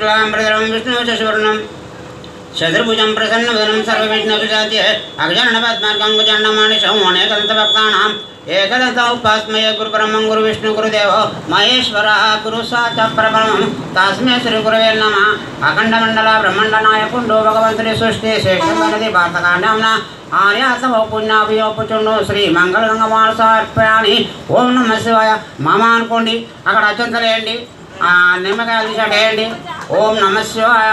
शुक्लांबरधरं विष्णु शशिवर्णं शत्रुभुजं प्रसन्नवदनं सर्वविघ्नोपशान्त्यै अगजाननपद्मार्गं गजाननमानिशं अनेकदन्तभक्तानाम् एकदन्तमुपास्महे गुरुब्रह्मं गुरुविष्णु गुरुदेवो महेश्वरः गुरुसाक्षात् परब्रह्मं तस्मै श्रीगुरवे नमः। अखण्डमण्डल ब्रह्माण्डनायकुण्डो भगवन्तुनि सृष्टि श्रेष्ठमनदि भारतकाण्डं आर्यासवो पुण्याभियोपुचुंडो श्री మంగళగంగమానసార్పయాని ఓం నమః శివాయ మామ అనుకోండి అక్కడ అచ్చంతలేయండి నిమ్మకాయలు తీసేయండి ఓం నమః శివాయ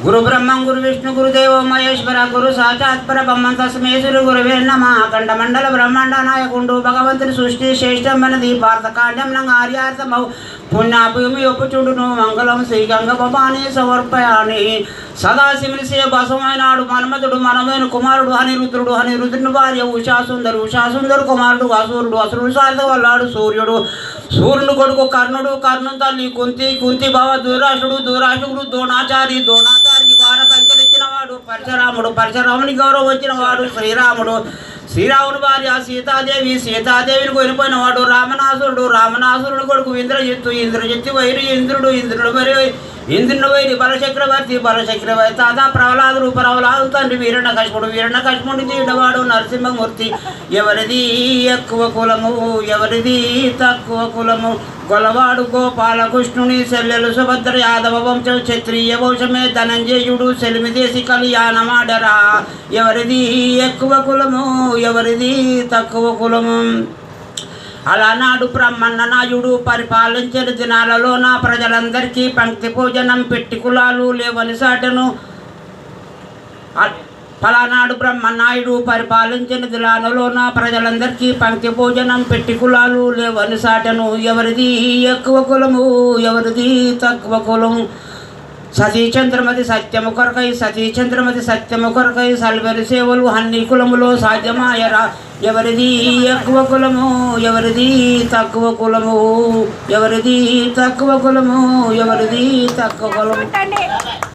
గురు బ్రహ్మం గురు విష్ణు గురుదేవో మహేశ్వర గురు సాక్షాత్ పరబ్రహ్మం తస్మై శ్రీ గురవే నమః అఖండ మండల బ్రహ్మాండ నాయకుండు భగవంతుని సృష్టి శ్రేష్టమైనది భారతకాండం ఆర్యాసమౌ పుణ్యాభూమి ఒప్పుచుండును మంగళం శ్రీ గంగ భవాని సమర్పయాని సదాశివుని బసమైనాడు మన్మధుడు మనమైన కుమారుడు అనిరుద్రుడు అనిరుద్రుని భార్య ఉషాసుందరు కుమారుడు అసురుడు అసురుడు సారథ వల్లాడు సూర్యుడు సూర్యుని కొడుకు కర్ణుడు కర్ణుని తల్లి కుంతి బావ దూరాశుడు ద్రోణాచారికి వార సంచరించిన వాడు పరశురాముని గౌరవం వచ్చిన వాడు శ్రీరాముని భార్య సీతాదేవిని కొనిపోయిన వాడు రామనాసురుడు కొడుకు ఇంద్రజిత్తు వైరు ఇంద్రుడు వైరి బలచక్రవర్తి తాత ప్రహ్లాదు తండ్రి వీరణకశిపుడు తీయడవాడు నరసింహమూర్తి ఎవరిది ఎక్కువ కులము ఎవరిది తక్కువ కులము గొలవాడు గోపాలకృష్ణుని చెల్లెలు సుభద్ర యాదవ వంశం క్షత్రియ వంశమే ధనంజయుడు సెలిమిదేశి కళ్యాణమాడరా ఎవరిది ఎక్కువ కులము ఎవరిది తక్కువ కులము అలానాడు బ్రహ్మన్ననాయుడు పరిపాలించిన దినాలలో నా ప్రజలందరికీ పంక్తి భోజనం పెట్టి కులాలు లేవని సాటను ఫలానాడు బ్రహ్మనాయుడు పరిపాలించిన దినాలలో నా ప్రజలందరికీ పంక్తి భోజనం పెట్టి కులాలు లేవని సాటను ఎవరిది ఎక్కువ కులము ఎవరిది తక్కువ కులము సతీచంద్రమతి సత్యము కొరకై సల్వరి సేవలు అన్ని కులములో సాధ్యమాయరా ఎవరిది ఎక్కువ కులము ఎవరిది తక్కువ కులము ఎవరిది తక్కువ కులము ఎవరిది తక్కువ కులము